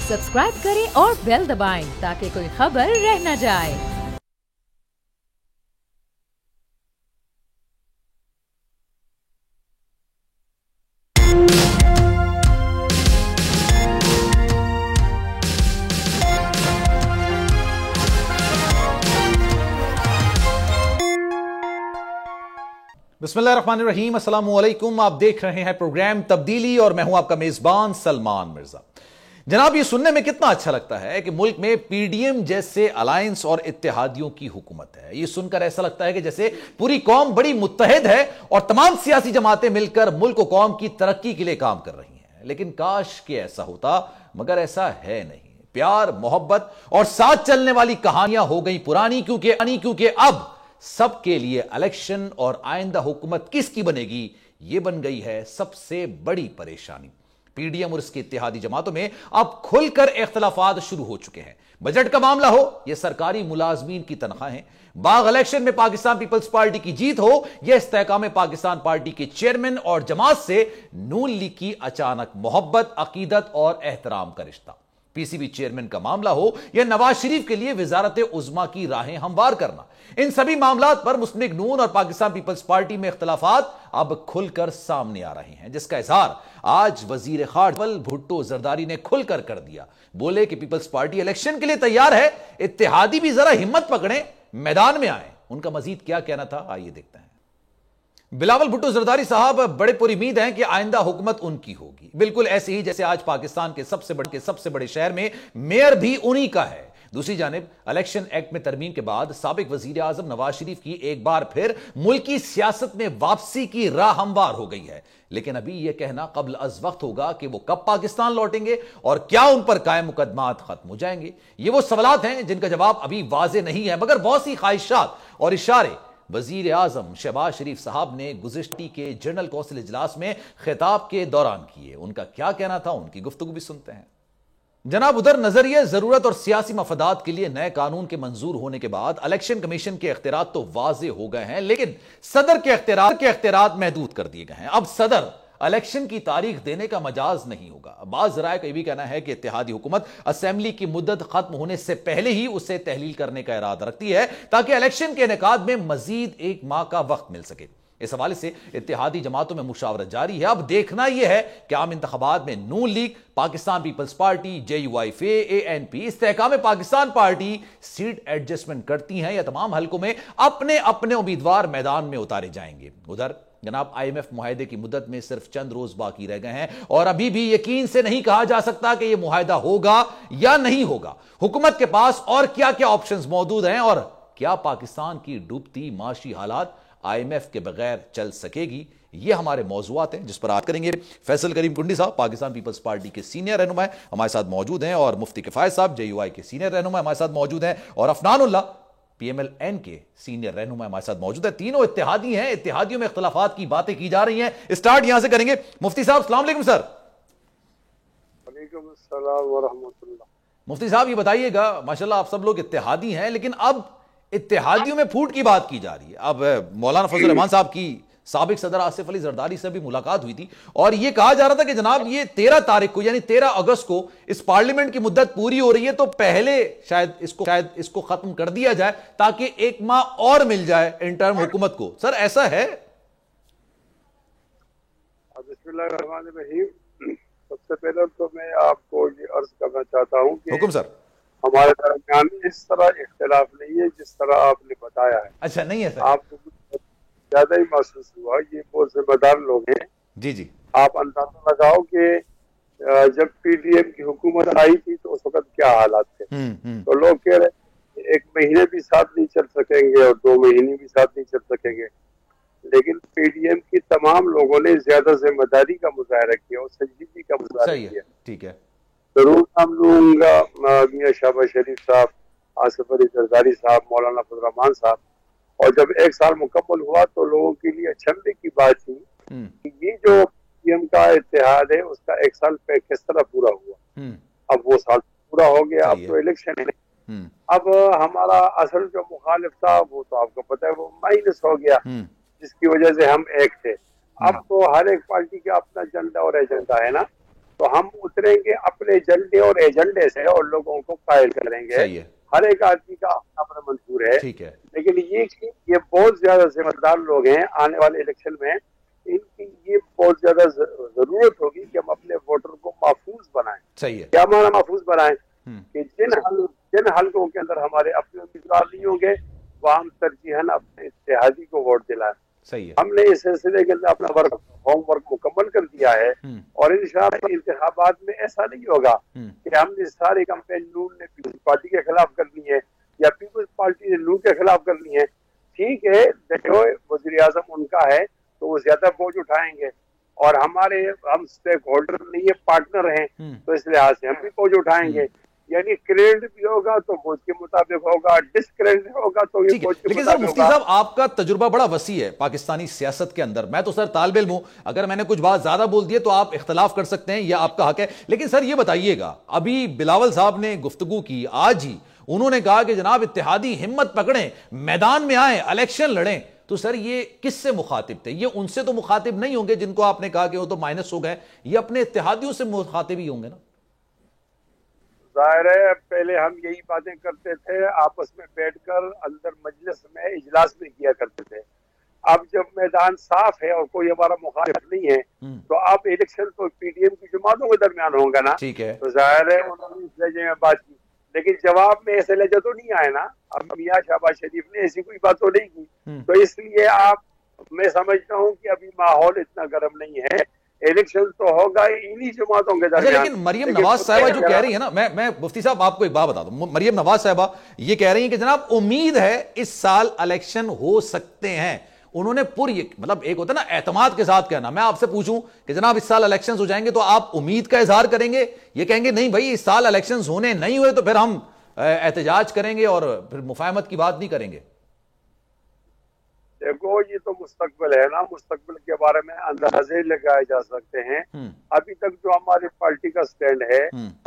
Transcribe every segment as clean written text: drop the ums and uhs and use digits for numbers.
Subscribe करें और bell दबाएं ताकि कोई खबर रह न जाए। बिस्मिल्लाहिर्रहमानिर्रहीम, अस्सलाम वालेकुम। आप देख रहे हैं प्रोग्राम तब्दीली और मैं हूं आपका मेजबान सलमान मिर्जा। जनाब, ये सुनने में कितना अच्छा लगता है कि मुल्क में पीडीएम जैसे अलायंस और इत्तेहादियों की हुकूमत है। ये सुनकर ऐसा लगता है कि जैसे पूरी कौम बड़ी मुत्तहिद है और तमाम सियासी जमातें मिलकर मुल्क और कौम की तरक्की के लिए काम कर रही हैं। लेकिन काश कि ऐसा होता, मगर ऐसा है नहीं। प्यार, मोहब्बत और साथ चलने वाली कहानियां हो गई पुरानी, क्योंकि अब सबके लिए इलेक्शन और आइंदा हुकूमत किसकी बनेगी, यह बन गई है सबसे बड़ी परेशानी। पीडीएम और इसकी इत्तेहादी जमातों में अब खुलकर इख्तिलाफात शुरू हो चुके हैं। बजट का मामला हो, यह सरकारी मुलाजमीन की तनख्वाहें, बाग इलेक्शन में पाकिस्तान पीपल्स पार्टी की जीत हो, यह इस्तेहकाम पाकिस्तान पार्टी के चेयरमैन और जमात से नून लीग की अचानक मोहब्बत, अकीदत और एहतराम का रिश्ता, पीसीबी चेयरमैन का मामला हो या नवाज शरीफ के लिए वजारत उज़्मा की राहें हमवार करना, इन सभी मामलात पर मुस्लिम लीग नून और पाकिस्तान पीपल्स पार्टी में इख्तिलाफात अब खुलकर सामने आ रहे हैं, जिसका इजहार आज वजीर खारजा भुट्टो जरदारी ने खुलकर कर दिया। बोले कि पीपल्स पार्टी इलेक्शन के लिए तैयार है, इत्तेहादी भी जरा हिम्मत पकड़े, मैदान में आए। उनका मजीद क्या कहना था, आइए देखते हैं। बिलावल भुट्टो जरदारी साहब बड़े पुरउम्मीद हैं कि आइंदा हुकूमत उनकी होगी, बिल्कुल ऐसे ही जैसे आज पाकिस्तान के सबसे बड़े शहर में मेयर भी उन्हीं का है। दूसरी जानिब इलेक्शन एक्ट में तरमीम के बाद साबिक वजीर आजम नवाज शरीफ की एक बार फिर मुल्की सियासत में वापसी की राह हमवार हो गई है। लेकिन अभी यह कहना कब्ल अज वक्त होगा कि वो कब पाकिस्तान लौटेंगे और क्या उन पर कायम मुकदमात खत्म हो जाएंगे। ये वो सवालात हैं जिनका जवाब अभी वाजे नहीं है, मगर बहुत सी ख्वाहिशात और इशारे वजीर आजम शहबाज शरीफ साहब ने गुज़िश्ती के जनरल कौंसिल इजलास में खिताब के दौरान किए। उनका क्या कहना था, उनकी गुफ्तगू भी सुनते हैं। जनाब, उधर नजरिए, जरूरत और सियासी मफादात के लिए नए कानून के मंजूर होने के बाद इलेक्शन कमीशन के इख्तियारात तो वाजे हो गए हैं, लेकिन सदर के इख्तियारात महदूद कर दिए गए हैं। अब सदर इलेक्शन की तारीख देने का मजाज नहीं होगा। बाज़ राय का यह भी कहना है कि इत्तेहादी हुकूमत असेंबली की मुद्दत खत्म होने से पहले ही उसे तहलील करने का इरादा रखती है, ताकि इलेक्शन के इनेकाद में मजीद एक माह का वक्त मिल सके। इस हवाले से इत्तेहादी जमातों में मुशावरत जारी है। अब देखना यह है कि आम इंतखाबात में Noon League, Pakistan Peoples Party, JUIFA, ANP, Istehkam Pakistan Party seat adjustment करती हैं या तमाम हलकों में अपने अपने उम्मीदवार मैदान में उतारे जाएंगे। उधर जनाब, IMF मुआहदे की मुद्दत में सिर्फ चंद रोज बाकी रह गए हैं और अभी भी यकीन से नहीं कहा जा सकता कि यह मुआहदा होगा या नहीं होगा। हुकूमत के पास और क्या क्या ऑप्शंस मौजूद हैं और क्या पाकिस्तान की डूबती माशी हालात IMF के बगैर चल सकेगी, ये हमारे मौजूआत हैं जिस पर बात करेंगे। फैसल करीम कुंडी साहब पाकिस्तान पीपल्स पार्टी के सीनियर रहनुमा हमारे साथ मौजूद हैं और मुफ्ती किफायत साहब JUI के सीनियर रहनुमा हमारे साथ मौजूद हैं और अफनानुल्लाह PMLN के सीनियर रहनुमा हमारे साथ मौजूद है। तीनों इत्तेहादी हैं, इत्तेहादियों में इख्तिलाफात की बातें की जा रही हैं। स्टार्ट यहां से करेंगे। मुफ्ती साहब, अस्सलाम वालेकुम सर। वालेकुम अस्सलाम व रहमतुल्लाह। मुफ्ती साहब, ये बताइएगा, माशाल्लाह आप सब लोग इत्तेहादी हैं, लेकिन अब इत्तेहादियों में फूट की बात की जा रही है। अब मौलाना फजल रहमान साहब की साबिक सदर आसिफ अली जरदारी से भी मुलाकात हुई थी और यह कहा जा रहा था कि जनाब ये 13 तारीख को यानी 13 अगस्त को इस पार्लियामेंट की मुद्दत पूरी हो रही है, तो पहले शायद इसको खत्म कर दिया जाए ताकि एक माह और मिल जाए इंटर्म हुकूमत को। सर, ऐसा है? बिस्मिल्लाहिर्रहमानिर्रहीम। सबसे पहले तो मैं आपको ये अर्ज करना चाहता हूँ कि हुक्म सर। हमारे दरमियान इस तरह इख्तिलाफ नहीं है जिस तरह आपने बताया है। अच्छा, नहीं है सर? आपको ज्यादा ही महसूस हुआ। ये बहुत जिम्मेदार लोग हैं। जी जी। आप अंदाजा लगाओ कि जब PDM की हुकूमत आई थी तो उस वक्त क्या हालात थे। तो लोग कह रहे एक महीने भी साथ नहीं चल सकेंगे और 2 महीने भी साथ नहीं चल सकेंगे, लेकिन PDM की तमाम लोगों ने ज्यादा जिम्मेदारी का मुजाहरा किया और संजीदगी का मुजाहरा किया। ठीक है, जरूर नाम लूंगा मियां शहबाज शरीफ साहब, आसिफ अली जरदारी साहब, मौलाना फजल रहमान साहब। और जब 1 साल मुकम्मल हुआ तो लोगों के लिए अचंभे की बात थी कि ये जो PDM का इत्तेहाद है उसका 1 साल पे किस तरह पूरा हुआ। अब वो साल पूरा हो गया, अब तो इलेक्शन है। अब हमारा असल जो मुखालिफ था वो तो आपको पता है वो माइनस हो गया, जिसकी वजह से हम एक थे। अब तो हर एक पार्टी का अपना एजेंडा और एजेंडा है ना। तो हम उतरेंगे अपने एजेंडे और एजेंडे से और लोगों को कायल करेंगे। सही है। हर एक आदमी का अपना अपना मंशूर है। ठीक है। लेकिन ये बहुत ज्यादा जिम्मेदार लोग हैं आने वाले इलेक्शन में, इनकी ये बहुत ज्यादा जरूरत होगी कि हम अपने वोटर को महफूज बनाएं। सही है। क्या माना महफूज बनाएं? कि जिन हलकों के अंदर हमारे अपने उम्मीदवार नहीं होंगे वहां हम तरजीहन अपने इत्तेहादी को वोट दिलाएं। सही है। हमने इस सिलसिले के अंदर अपना होमवर्क मुकम्मल कर दिया है और इंशाअल्लाह इंतखाबात में ऐसा नहीं होगा कि हमने सारी कैंपेन नून ने पीपल्स पार्टी के खिलाफ करनी है या पीपल्स पार्टी ने नून के खिलाफ करनी है। ठीक है, देखो वज़ीर आज़म उनका है तो वो ज्यादा बोझ उठाएंगे और हम स्टेक होल्डर नहीं है, पार्टनर हैं, तो इस लिहाज से हम भी बोझ उठाएंगे। यानी क्रेडिट भी होगा तो बोझ के मुताबिक होगा, डिस्क्रेडिट होगा तो ये बोझ के लेकिन मुताबिक सर मुफ्ती होगा। साहब आपका तजुर्बा बड़ा वसी है पाकिस्तानी सियासत के अंदर। मैं तो सर तालिब इल्म हूं, अगर मैंने कुछ बात ज्यादा बोल दी है तो आप इख्तलाफ कर सकते हैं, यह आपका हक है। लेकिन सर ये बताइएगा, अभी बिलावल साहब ने गुफ्तगू की आज ही, उन्होंने कहा कि जनाब इत्तेहादी हिम्मत पकड़ें, मैदान में आए, इलेक्शन लड़ें। तो सर ये किससे मुखातिब थे? ये उनसे तो मुखातिब नहीं होंगे जिनको आपने कहा कि वो तो माइनस हो गए, ये अपने इत्तेहादियों से मुखातिब ही होंगे ना? जाहिर है पहले हम यही बातें करते थे, आपस में बैठकर अंदर मजलिस में इजलास में किया करते थे। अब जब मैदान साफ है और कोई हमारा मुखालिफ नहीं है तो अब इलेक्शन तो पीडीएम की जमातों के दरमियान होंगे ना। ठीक है। तो जाहिर है उन्होंने इस लहजे में बात की, लेकिन जवाब में ऐसे लहजा तो नहीं आए ना। अब मियां शहबाज शरीफ ने ऐसी कोई बात तो नहीं की, तो इसलिए मैं समझता हूँ कि अभी माहौल इतना गर्म नहीं है। इलेक्शन तो होगा इन्हीं जमातों के दरमियान। लेकिन मरियम नवाज साहिबा जो कह रही है ना, मैं मुफ्ती साहब आपको एक बात बता दूं, मरियम नवाज साहिबा ये कह रही है कि जनाब उम्मीद है इस साल इलेक्शन हो सकते हैं। उन्होंने मतलब एक होता है ना एतमाद के साथ कहना। मैं आपसे पूछूं कि जनाब इस साल इलेक्शंस हो जाएंगे तो आप उम्मीद का इजहार करेंगे? ये कहेंगे नहीं भाई इस साल इलेक्शंस होने नहीं हुए तो फिर हम एहतजाज करेंगे और फिर मुफाहमत की बात नहीं करेंगे? देखो ये तो मुस्तकबिल है ना, मुस्तकबिल के बारे में अंदाजे लगाए जा सकते हैं। अभी तक जो हमारी पार्टी का स्टैंड है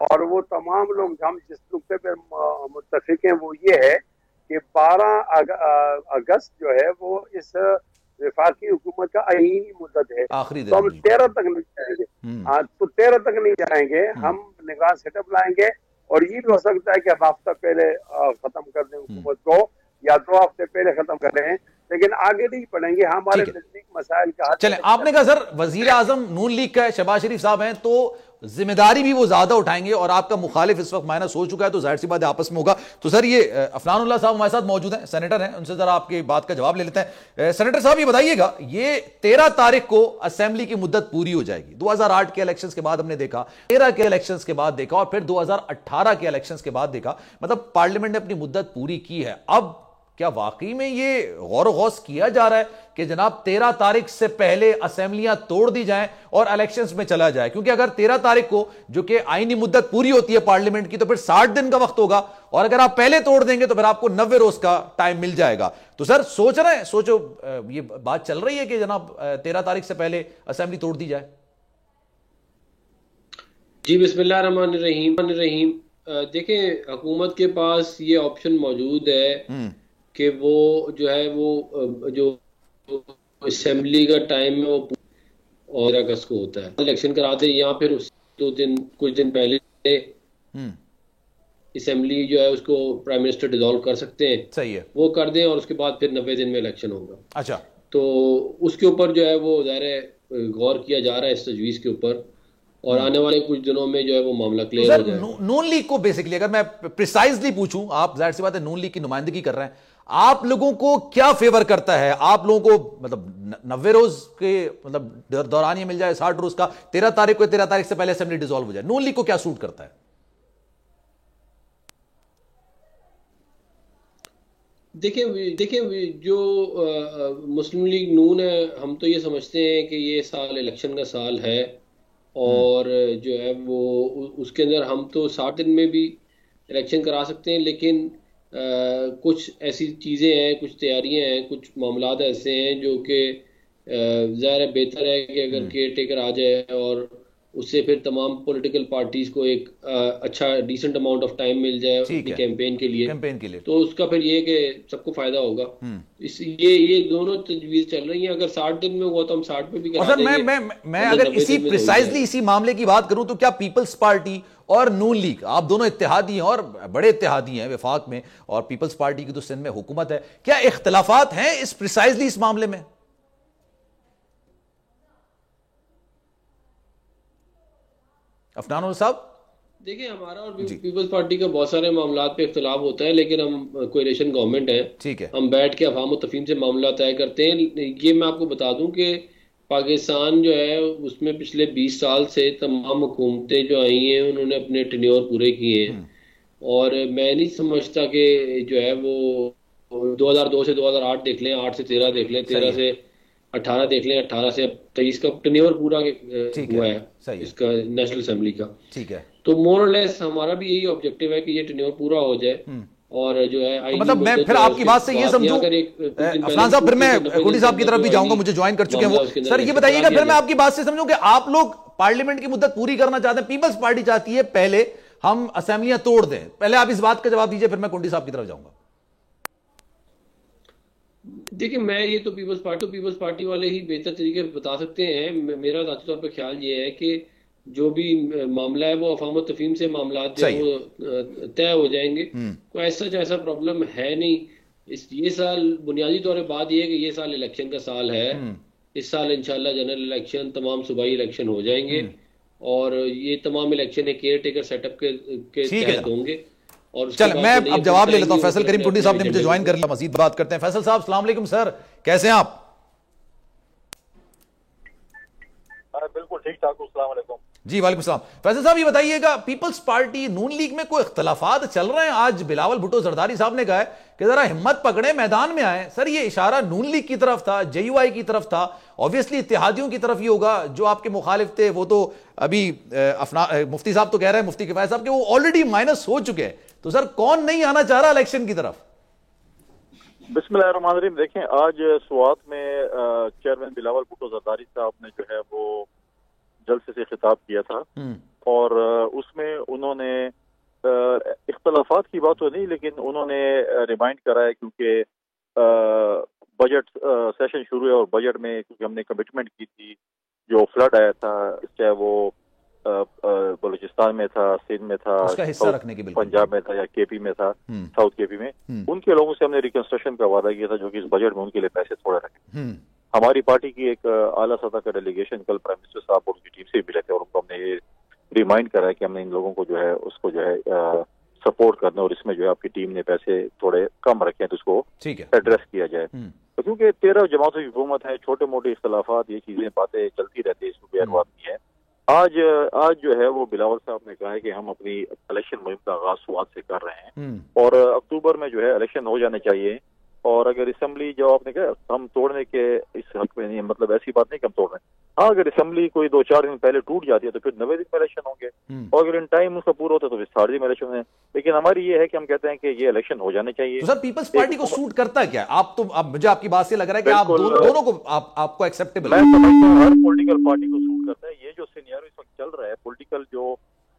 और वो तमाम लोग हम जिस नुक्ते पे मुत्तफिक हैं वो ये है कि 12 अगस्त जो है वो इस वफाकी हुकूमत का आईनी मुद्दत है, तो हम 13 तक नहीं जाएंगे। तो 13 तक नहीं जाएंगे, हम निगरान सेटअप लाएंगे और ये भी हो सकता है कि हम हफ्ता पहले खत्म कर दें हुकूमत को या 2 हफ्ते पहले खत्म कर दें, लेकिन आगे नहीं बढ़ेंगे। हमारे नजदीक मसाइल का चले। आपने कहा सर वजीर आजम नून लीग का है, शहबाज शरीफ साहब हैं, तो जिम्मेदारी भी वो ज्यादा उठाएंगे और आपका मुखालिफ इस वक्त माइनस हो चुका है, तो जाहिर सी बात आपस में होगा। तो सर ये अफनानुल्लाह साहब हमारे साथ मौजूद हैं, सेनेटर हैं, उनसे जरा आपकी बात का जवाब ले लेते हैं। सेनेटर साहब ये बताइएगा, ये 13 तारीख को असेंबली की मुद्दत पूरी हो जाएगी। 2008 के इलेक्शंस के बाद हमने देखा, 13 के इलेक्शंस के बाद देखा और फिर 2018 के इलेक्शंस के बाद देखा, मतलब पार्लियामेंट ने अपनी मुद्दत पूरी की है। अब क्या वाकई में ये गौर गौस किया जा रहा है कि जनाब 13 तारीख से पहले असेंबलियां तोड़ दी जाएं और इलेक्शंस में चला जाए? क्योंकि अगर 13 तारीख को जो कि आईनी मुद्दत पूरी होती है पार्लियामेंट की तो फिर 60 दिन का वक्त होगा और अगर आप पहले तोड़ देंगे तो फिर आपको 90 रोज का टाइम मिल जाएगा। तो सर सोच रहे हैं, सोचो ये बात चल रही है कि जनाब 13 तारीख से पहले असेंबली तोड़ दी जाए? जी बिस्मिल्लाह रहमान रहीम। देखें हुकूमत के पास ये ऑप्शन मौजूद है कि वो जो है वो जो असेंबली का टाइम है वो और अगस्त को होता है, इलेक्शन करा दे या फिर उस कुछ दिन पहले असेंबली जो है उसको प्राइम मिनिस्टर डिसॉल्व कर सकते हैं। सही है, वो कर दें और उसके बाद फिर 90 दिन में इलेक्शन होगा। अच्छा, तो उसके ऊपर जो है वो ज़ाहिर गौर किया जा रहा है इस तजवीज के ऊपर और आने वाले कुछ दिनों में जो है वो मामला क्लियर हो जाएगा। नून लीग को बेसिकली अगर मैं प्रिसाइजली पूछूं, आप जाहिर सी बात है नून लीग की नुमाइंदगी कर रहे हैं, आप लोगों को क्या फेवर करता है? आप लोगों को मतलब 90 रोज के मतलब दौरान ये मिल जाए, 60 रोज का, 13 तारीख को 13 तारीख से पहले असेंबली डिसॉल्व हो जाए, नून लीग को क्या सूट करता है? देखिए जो मुस्लिम लीग नून है, हम तो ये समझते हैं कि ये साल इलेक्शन का साल है और जो है वो उसके अंदर हम तो 60 दिन में भी इलेक्शन करा सकते हैं, लेकिन कुछ ऐसी चीज़ें हैं, कुछ तैयारियां हैं, कुछ मामलात ऐसे हैं जो कि ज़ाहिर है बेहतर है कि अगर केयर टेकर आ जाए और उससे फिर तमाम पॉलिटिकल पार्टीज को एक अच्छा डिसेंट अमाउंट ऑफ टाइम मिल जाए अपनी कैंपेन के लिए, तो उसका फिर ये कि सबको फायदा होगा। ये दोनों तजवीज चल रही हैं। अगर 60 दिन में हुआ तो हम 60 पे भी करा देंगे। मैं अगर इसी प्रिसाइजली इसी मामले की बात करूं तो क्या पीपल्स पार्टी और नून लीग, आप दोनों इत्तेहादी हैं और बड़े इत्तेहादी हैं वफाक में, और पीपल्स पार्टी की तो सिंध में हुकूमत है, क्या इख्तलाफात हैं इस प्रिसाइजली इस मामले में? अफनान साहब, देखिए, हमारा और पीपल्स पार्टी का बहुत सारे मामलात पे इख्तलाफ होता है, लेकिन हम कोएलिशन गवर्नमेंट है, ठीक है, हम बैठ के अवाम और तफहीम से मामला तय करते हैं। ये मैं आपको बता दूं कि पाकिस्तान जो है उसमें पिछले 20 साल से तमाम हुकूमतें जो आई हैं उन्होंने अपने टेन्योर पूरे किए हैं, और मैं नहीं समझता कि जो है वो 2002 से 2008 देख लें, 8 से 13 देख लें, 13 से 18 देख लें, 18 से 23 का टेन्योर पूरा हुआ है इसका नेशनल असेंबली का। ठीक है, तो मोर और लेस हमारा भी यही ऑब्जेक्टिव है कि ये टेन्योर पूरा हो जाए, और जो है तो मतलब मैं फिर आपकी बात से ये समझूं, अफनान साहब, फिर मैं कुटी साहब की तरफ भी जाऊंगा, मुझे ज्वाइन कर चुके हैं वो। सर ये बताइएगा, फिर मैं आपकी बात से समझूं कि आप लोग पार्लियामेंट की मुद्दत पूरी करना चाहते हैं, पीपल्स पार्टी चाहती है पहले हम असेंबलियां तोड़ दें, पहले आप इस बात का जवाब दीजिए, फिर मैं कुटी साहब की तरफ जाऊंगा। देखिए, मैं ये तो पीपल्स पार्टी वाले ही बेहतर तरीके से बता सकते हैं। मेरा ज़ाती तौर पर ख्याल ये है कि जो भी मामला है वो अवाम और तफहीम से मामला जो है वो तय हो जाएंगे। कोई ऐसा प्रॉब्लम है नहीं। ये साल बुनियादी तौर पर बात ये है कि ये साल इलेक्शन का साल है। इस साल इंशाल्लाह जनरल इलेक्शन, तमाम सूबाई इलेक्शन हो जाएंगे, और ये तमाम इलेक्शन एक केयर टेकर सेटअप के तहत होंगे। और चल मैं अब जवाब ले लेता हूं। फैसल करीम टुंडी साहब ने मुझे ज्वाइन कर लिया, मजीद बात करते हैं। फैसल साहब, अस्सलाम वालेकुम सर, कैसे हैं आप? बिल्कुल ठीक ठाक, अस्सलाम वालेकुम। जी वालेकुम सलाम। फैसल साहब ये बताइएगा, पीपल्स पार्टी नून लीग में कोई इख्तलाफात चल रहे हैं? आज बिलावल भुट्टो जरदारी साहब ने कहा है कि जरा हिम्मत पकड़े, मैदान में आए। सर ये इशारा नून लीग की तरफ था, JUI की तरफ था, ऑब्वियसली इत्तेहादियों की तरफ ही होगा। जो आपके मुखालिफ थे वो तो अभी मुफ्ती साहब तो कह रहे हैं, मुफ्ती किफायत साहब, कि वो ऑलरेडी माइनस हो चुके हैं। तो सर कौन नहीं आना चाह रहा इलेक्शन की तरफ? बिस्मिल्लाहिर्रहमानिर्रहीम। देखें, आज स्वात में चेयरमैन बिलावल भुट्टो जरदारी साहब ने जो है वो जलसे से खिताब किया था, और उसमें उन्होंने इख्तलाफात की बात तो नहीं, लेकिन उन्होंने रिमाइंड करा है, क्योंकि बजट सेशन शुरू है और बजट में क्योंकि हमने कमिटमेंट की थी, जो फ्लड आया था, चाहे वो बलूचिस्तान में था, सिंध में था, पंजाब में था या KP में था, साउथ KP में, उनके लोगों से हमने रिकंस्ट्रक्शन का वादा किया था, जो कि इस बजट में उनके लिए पैसे थोड़े रखे। हमारी पार्टी की एक आला सतह का डेलीगेशन कल प्राइम मिनिस्टर साहब और उनकी टीम से मिले थे, और उनको हमने ये रिमाइंड करा है कि हमने इन लोगों को जो है उसको जो है सपोर्ट करना, और इसमें जो है आपकी टीम ने पैसे थोड़े कम रखे हैं तो उसको एड्रेस किया जाए। तो क्योंकि 13 जमातों की हुकूमत है, छोटे मोटे इख्तलाफात, ये चीजें बातें चलती रहती है, इसमें गैर वाक़ई है। आज जो है वो बिलावल साहब ने कहा है कि हम अपनी इलेक्शन मुहिम का आगाज स्वात से कर रहे हैं, और अक्टूबर में जो है इलेक्शन हो जाने चाहिए। और अगर असेंबली, जो आपने कहा हम तोड़ने के इस हक में नहीं है, मतलब ऐसी बात नहीं कि हम तोड़ रहे हैं। हाँ, अगर असेंबली कोई 2-4 दिन पहले टूट जाती है तो फिर 90 दिन में इलेक्शन होंगे, और अगर इन टाइम उसका पूरा होता है तो फिर 60 दिन में इलेक्शन है। लेकिन हमारी ये है कि हम कहते हैं कि ये इलेक्शन हो जाने चाहिए। तो सर पीपल्स पार्टी को सूट करता है क्या? आप तो, अब मुझे आपकी बात से लग रहा है कि आप दोनों को आपको एक्सेप्टेबल है। मैं समझता हूँ हर पॉलिटिकल पार्टी को सूट करता है। ये जो सिनेरियो इस वक्त चल रहा है, पॉलिटिकल जो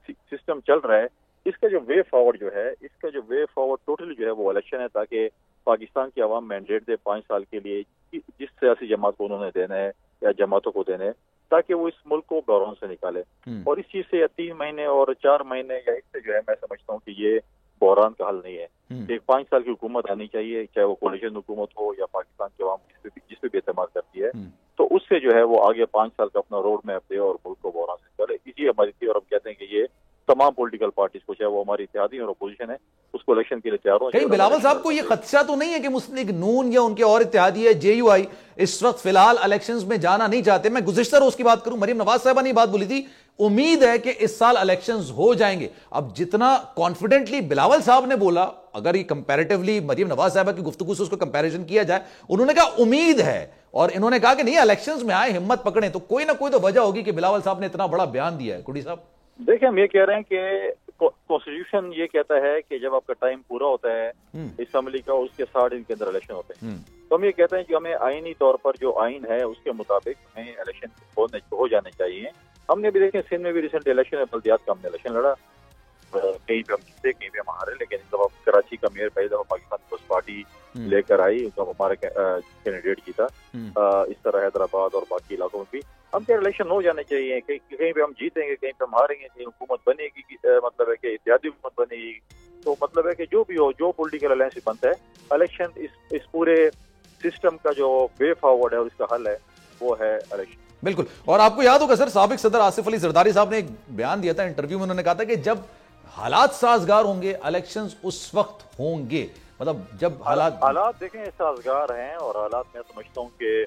सिस्टम चल रहा है, इसका जो वे फॉरवर्ड जो है, इसका जो वे फॉरवर्ड टोटली जो है वो इलेक्शन है, ताकि पाकिस्तान की आवाम मैंडेट दे 5 साल के लिए जिस सियासी जमात को उन्होंने देना है या जमातों को देना है, ताकि वो इस मुल्क को बहरान से निकाले। और इस चीज से 3 महीने और 4 महीने या इससे जो है मैं समझता हूँ कि ये बहरान का हल नहीं है। एक 5 साल की हुकूमत आनी चाहिए, चाहे वो कोलिशन हुकूमत हो या पाकिस्तान की आवाम जिस पे भी एतमाद करती है, तो उससे जो है वो आगे 5 साल का अपना रोड मैप दे और मुल्क को बहरान से निकाले। इसी हमारी थी, और हम कहते हैं कि ये तमाम पॉलिटिकल पार्टीज को, चाहे वो हमारी इत्तेहादी और अपोजिशन है, उसको इलेक्शन के लिए तैयार हो। कहीं बिलावल साहब को ये खदशा तो नहीं है कि मुस्लिम लीग नून या उनके और इत्तेहादी है JUI इस वक्त फिलहाल इलेक्शंस में जाना नहीं चाहते? मैं गुज़िश्ता रोज की बात करूं, मरीम नवाज साहबा ने बात बोली थी, उम्मीद है कि इस साल इलेक्शंस हो जाएंगे। अब जितना कॉन्फिडेंटली बिलावल साहब ने बोला, अगर ये कंपैरेटिवली मरीम नवाज साहबा की गुफ्तगू से उसको कंपैरिजन किया जाए, उन्होंने कहा उम्मीद है, और इन्होंने कहा कि नहीं इलेक्शंस में आए, हिम्मत पकड़े। तो कोई ना कोई तो वजह होगी कि बिलावल साहब ने इतना बड़ा बयान दिया है। कुड़ी साहब देखिए, हम ये कह रहे हैं कि कॉन्स्टिट्यूशन ये कहता है कि जब आपका टाइम पूरा होता है असेंबली का, उसके 60 दिन के अंदर इलेक्शन होते हैं। तो हम ये कहते हैं कि हमें आईनी तौर पर जो आइन है उसके मुताबिक हमें इलेक्शन हो जाने चाहिए। हमने भी देखे सिंध में भी रिसेंट इलेक्शन है, बल्दियात का हमने इलेक्शन लड़ा, कहीं पे हम जीते कहीं पे हम हारे, लेकिन इस दफा कराची का मेयर पहली दफा पाकिस्तान पीपल्स पार्टी लेकर आई, तो हमारा कैंडिडेट जीता। इस तरह हैदराबाद और बाकी इलाकों में भी हम क्या इलेक्शन हो जाने चाहिए, कहीं पे हम जीतेंगे कहीं पे हम हारेंगे, कहीं हुकूमत बनेगी, मतलब है कि इत्तेहादी हुकूमत बनेगी, तो मतलब है कि जो भी हो, जो पॉलिटिकल अलायंस बनता है, इलेक्शन इस पूरे सिस्टम का जो वे फॉरवर्ड है और इसका हल है वो है इलेक्शन। बिल्कुल। और आपको याद होगा सर, साबिक सदर आसिफ अली जरदारी साहब ने एक बयान दिया था इंटरव्यू में, उन्होंने कहा था कि जब हालात साजगार होंगे इलेक्शंस उस वक्त होंगे, मतलब जब हालात देखें साजगार हैं, और हालात मैं समझता हूँ कि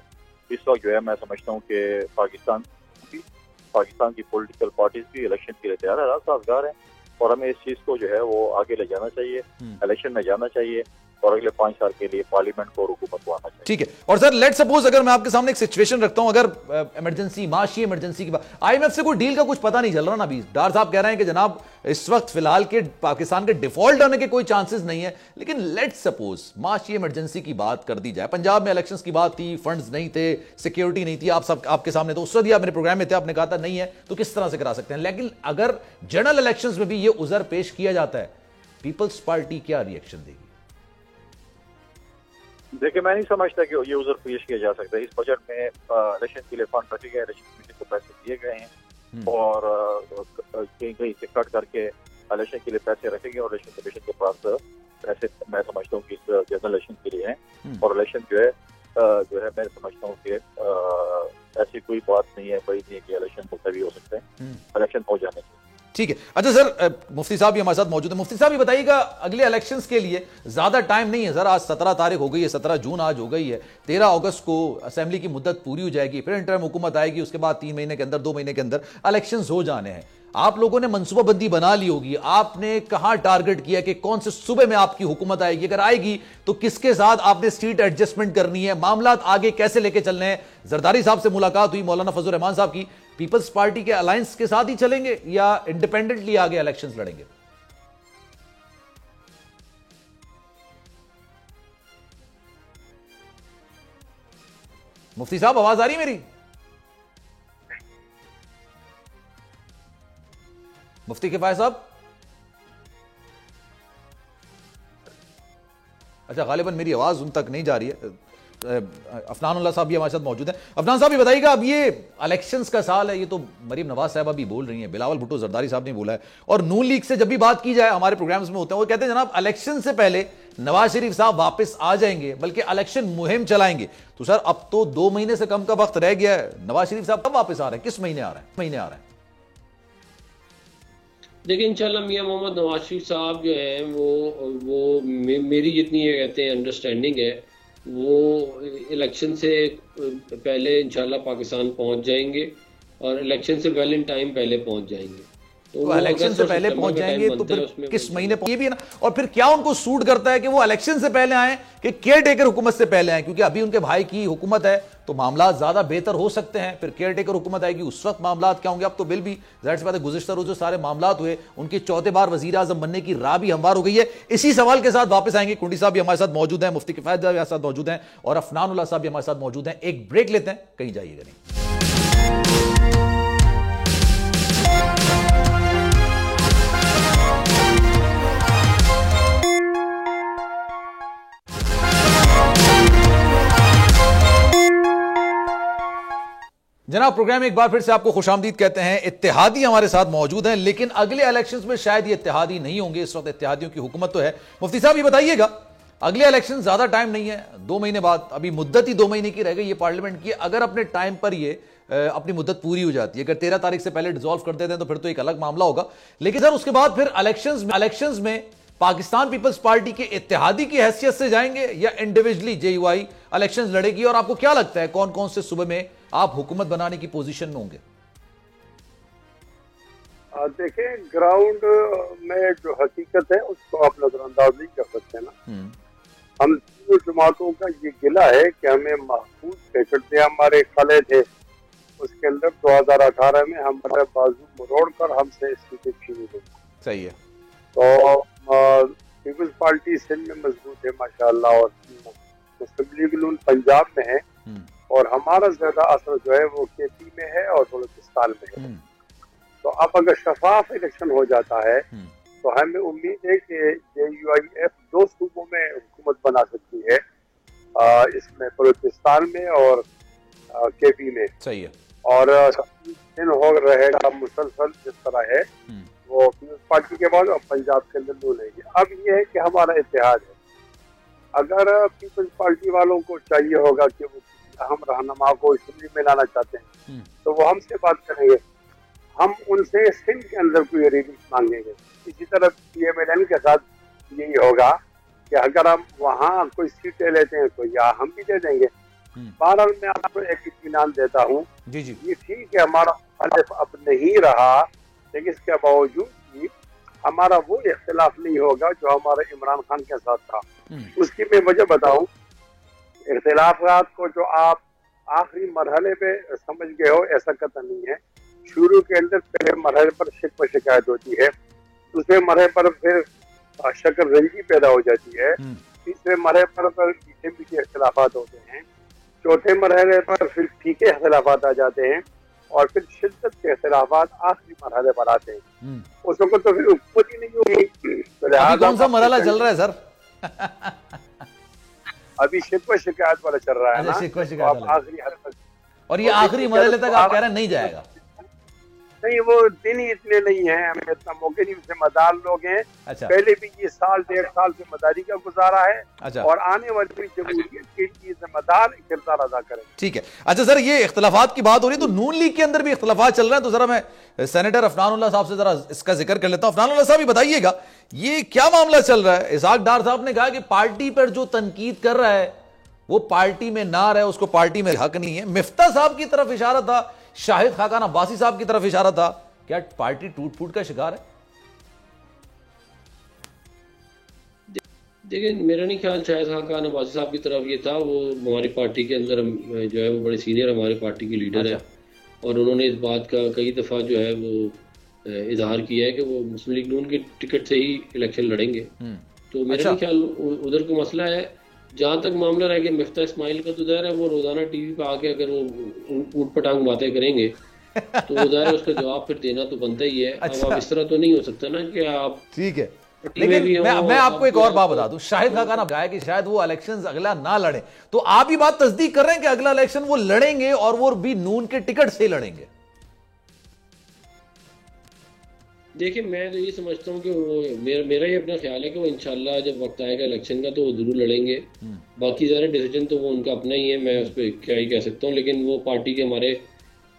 इस वक्त जो है मैं समझता हूँ कि पाकिस्तान की पॉलिटिकल पार्टीज भी इलेक्शन के लिए तैयार है, हालात साजगार हैं, और हमें इस चीज को जो है वो आगे ले जाना चाहिए, इलेक्शन में जाना चाहिए, और अगले 5 साल के लिए पार्लियामेंट को और हुकूमत को आना चाहिए। ठीक है। और सर लेट सपोज अगर मैं आपके सामने एक सिचुएशन रखता हूं, अगर इमरजेंसी, माशी इमरजेंसी की बात, आईएमएफ से कोई डील का कुछ पता नहीं चल रहा ना अभी, डार साहब कह रहे हैं कि जनाब इस वक्त फिलहाल के पाकिस्तान के डिफॉल्ट होने के कोई चांसेस नहीं है, लेकिन लेट सपोज माशी इमरजेंसी की बात कर दी जाए, पंजाब में इलेक्शंस की बात थी, फंड्स नहीं थे, सिक्योरिटी नहीं थी, आप सब आपके सामने, तो उस वक्त आप मेरे प्रोग्राम में थे, आपने कहा था नहीं है तो किस तरह से करा सकते हैं, लेकिन अगर जनरल इलेक्शंस में भी ये उज़र पेश किया जाता है, पीपल्स पार्टी क्या रिएक्शन देगी? देखिए मैं नहीं समझता कि ये उज़र पेश किया जा सकता है। इस बजट में इलेक्शन के लिए फंड रखे गए, इलेक्शन कमीशन को पैसे दिए गए हैं, और कहीं से कट करके इलेक्शन के लिए पैसे रखे गए, और इलेक्शन कमीशन के पास पैसे मैं समझता हूँ कि जनरल इलेक्शन के लिए हैं, और इलेक्शन जो है मैं समझता हूँ कि ऐसी कोई बात नहीं है, बड़ी नहीं है कि इलेक्शन मुलतवी हो सकते हैं, इलेक्शन हो जाने चाहिए। ठीक है। अच्छा सर, मुफ्ती साहब भी हमारे साथ मौजूद है। मुफ्ती साहब ये बताइएगा, अगले इलेक्शंस के लिए ज्यादा टाइम नहीं है सर, आज 17 तारीख हो गई है, 17 जून आज हो गई है, 13 अगस्त को असेंबली की मुद्दत पूरी हो जाएगी, फिर इंटरिम हुकूमत आएगी, उसके बाद 3 महीने के अंदर, 2 महीने के अंदर इलेक्शंस हो जाने हैं। आप लोगों ने मनसूबाबंदी बना ली होगी, आपने कहां टारगेट किया कि कौन से सूबे में आपकी हुकूमत आएगी, अगर आएगी तो किसके साथ आपने सीट एडजस्टमेंट करनी है, मामला आगे कैसे लेके चलने हैं। जरदारी साहब से मुलाकात हुई, मौलाना फजल रहमान साहब की, पीपल्स पार्टी के अलायंस के साथ ही चलेंगे या इंडिपेंडेंटली आगे इलेक्शंस लड़ेंगे? मुफ्ती साहब आवाज आ रही मेरी? मुफ्ती किफायत साहब? अच्छा, गालिबन मेरी आवाज उन तक नहीं जा रही है। अफनानुल्लाह साहब भी हमारे साथ मौजूद हैं। अफनान साहब ये बताइएगा, अब ये इलेक्शंस का साल है, ये तो मरीम नवाज साहब भी बोल रही हैं, बिलावल भुट्टो जरदारी साहब ने बोला है, और नून लीग से जब भी बात की जाए हमारे प्रोग्राम्स में होते हैं, वो कहते हैं जनाब इलेक्शन से पहले नवाज शरीफ साहब वापस आ जाएंगे, बल्कि इलेक्शन मुहिम चलाएंगे। तो सर अब तो 2 महीने से कम का वक्त रह गया है, नवाज शरीफ साहब कब वापस आ रहे हैं, किस महीने आ रहे हैं? देखिए इंशाल्लाह मियां मोहम्मद नवाज शरीफ साहब जो हैं वो मेरी जितनी ये कहते हैं अंडरस्टैंडिंग है, वो इलेक्शन से पहले इंशाल्लाह पाकिस्तान पहुंच जाएंगे, और इलेक्शन से पहले टाइम पहले पहुंच जाएंगे। तो इलेक्शन से पहले पहुंच जाएंगे तो फिर किस महीने ये भी है ना, और फिर क्या उनको सूट करता है कि वो इलेक्शन से पहले आए कि केयर टेकर हुकूमत से पहले आए, क्योंकि अभी उनके भाई की हुकूमत है तो मामला ज्यादा बेहतर हो सकते हैं, फिर केयर टेकर हुकूमत आएगी उस वक्त मामला क्या होंगे। अब तो बिल भी जाहिर सी बात है, गुज़िश्ता रोज जो सारे मामला हुए, उनकी चौथे बार वजीर आजम बनने की राह भी हमवार हो गई है। इसी सवाल के साथ वापस आएंगे, कुंडी साहब भी हमारे साथ मौजूद हैं, मुफ्ती किफायत साहब हमारे साथ मौजूद हैं, और अफनानुल्लाह साहब भी हमारे साथ मौजूद हैं। एक ब्रेक लेते हैं, कहीं जाइएगा नहीं। जनाब प्रोग्राम में एक बार फिर से आपको खुशामदीद कहते हैं। इत्तेहादी हमारे साथ मौजूद हैं, लेकिन अगले इलेक्शंस में शायद ये इत्तेहादी नहीं होंगे, इस वक्त इत्तेहादियों की हुकूमत तो है। मुफ्ती साहब ये बताइएगा, अगले इलेक्शन ज्यादा टाइम नहीं है, 2 महीने बाद, अभी मुद्दत ही 2 महीने की रह गई है पार्लियामेंट की, अगर अपने टाइम पर ये अपनी मुद्दत पूरी हो जाती है, अगर 13 तारीख से पहले डिसॉल्व कर देते हैं तो फिर तो एक अलग मामला होगा, लेकिन सर उसके बाद फिर इलेक्शंस में पाकिस्तान पीपल्स पार्टी के इत्तेहादी की हैसियत से जाएंगे या इंडिविजुअली जेयूआई इलेक्शंस लड़ेगी, और आपको क्या लगता है कौन कौन से सूबे में आप हुकूमत बनाने की पोजीशन में होंगे? देखें, ग्राउंड में जो हकीकत है उसको आप नजरअंदाज नहीं कर सकते ना। हम जमातों का ये गिला है कि हमें महफूज फैसले हमारे खले थे, उसके अंदर 2018 में हमारे बाजू मरोड़ कर हमसे सीटें छीनी गई। सही है। तो पीपल्स पार्टी सिंध में मजबूत है माशाअल्लाह, और मुस्लिम लीग नून पंजाब में है, और हमारा ज्यादा असर जो है वो केपी में है और बलूचिस्तान में है। तो अब अगर शफाफ इलेक्शन हो जाता है तो हमें उम्मीद है कि JUIF 2 सूबों में हुकूमत बना सकती है, इसमें बलूचिस्तान में और KP में। सही है। और दिन हो रहेगा मुसलसल जिस तरह है वो पीपल्स पार्टी के बाद और पंजाब के अंदर नून लेंगे। अब ये है कि हमारा इत्तेहाद है, अगर पीपल्स पार्टी वालों को चाहिए होगा कि वो अहम रहनुमा को असेंबली में लाना चाहते हैं तो वो हमसे बात करेंगे, हम उनसे सिंध के अंदर कोई रिलीफ मांगेंगे। इसी तरह PMLN के साथ यही होगा कि अगर हम वहाँ कोई सीटें लेते हैं तो या हम भी दे देंगे। बहरहाल मैं आपको एक इत्मीनान देता हूँ, ये ठीक है हमारा अब नहीं रहा, लेकिन इसके बावजूद भी हमारा वो इख्तिलाफ नहीं होगा जो हमारा इमरान खान के साथ था। उसकी मैं वजह बताऊं, इख्तिलाफात को जो आप आखिरी मरहले पे समझ गए हो ऐसा कतई नहीं है। शुरू के अंदर पहले मरहले पर शिकवा शिकायत होती है, दूसरे मरहले पर फिर शक्ल रंजी पैदा हो जाती है, तीसरे मरहले पर मीठे मीठे इख्तिलाफात होते हैं, चौथे मरहले पर फिर फीके इख्तिलाफात आ जाते हैं और फिर शिद्दत के इख्तिलाफात आखिरी मरहले पर आते हैं। उस वक्त तो फिर हुकूमत ही नहीं होगी। तो कौन सा मरहला चल रहा है सर? अभी शिकवा शिकायत वाला चल रहा है ना, शिकवा शिकायत तो आखिरी हद तक, और ये आखिरी मरहले तक आप कह रहे हैं नहीं जाएगा? नहीं, वो दिन ही इतने नहीं है, हमें इतना मौके नहीं, जिम्मेदार लोग हैं। अच्छा। पहले भी ये साल 1.5 साल जिम्मेदारी का गुजारा है। अच्छा। और आने वाली भी जमहूरियत के लिए जिम्मेदार किरदार अदा करें। ठीक है। अच्छा सर, ये इख्तिलाफात की बात हो रही है तो नून लीग के अंदर भी इख्तिलाफात चल रहे हैं, तो जरा मैं सेनेटर अफनानुल्लाह साहब से जरा इसका जिक्र कर लेता हूं। अफनानुल्लाह साहब, बताइएगा ये क्या मामला चल रहा है? इसहाक डार साहब ने कहा कि पार्टी पर जो तनकीद कर रहा है वो पार्टी में ना रहे, उसको पार्टी में हक नहीं है। मिफ्ता साहब की तरफ इशारा था, शाहिद खाकान अब्बासी साहब की तरफ इशारा था। क्या पार्टी टूट फूट का शिकार है? देखिए, मेरा नहीं ख्याल शाहिद खाकान अब्बासी साहब की तरफ ये था। वो हमारी पार्टी के अंदर जो है वो बड़े सीनियर हमारे पार्टी के लीडर है, और उन्होंने इस बात का कई दफ़ा जो है वो इजहार किया है कि वो मुस्लिम लीग नून के टिकट से ही इलेक्शन लड़ेंगे। तो मेरा नहीं ख्याल उधर का मसला है। जहाँ तक मामला रह गया मिफ्ता इस्माइल का, तो ज़ाहिर है वो रोजाना टीवी पे आके अगर वो ऊट पटांग बातें करेंगे तो वो ज़ाहिर है उसका जवाब फिर देना तो बनता ही है। अब आप इस तरह तो नहीं हो सकता ना कि आप, ठीक है। लेकिन मैं आपको एक और बात बता दूं, शाहिद खाकान अब कहा कि शायद वो इलेक्शंस अगला ना लड़े, तो आप ये बात तस्दीक कर रहे हैं कि अगला इलेक्शन वो लड़ेंगे और वो भी नून के टिकट से लड़ेंगे? देखिए, मैं तो ये समझता हूँ कि वो मेरा ये अपना ख्याल है कि वो इंशाल्लाह जब वक्त आएगा इलेक्शन का तो वो जरूर लड़ेंगे। बाकी ज़रा डिसीजन तो वो उनका अपना ही है, मैं उस पर क्या ही कह सकता हूँ। लेकिन वो पार्टी के हमारे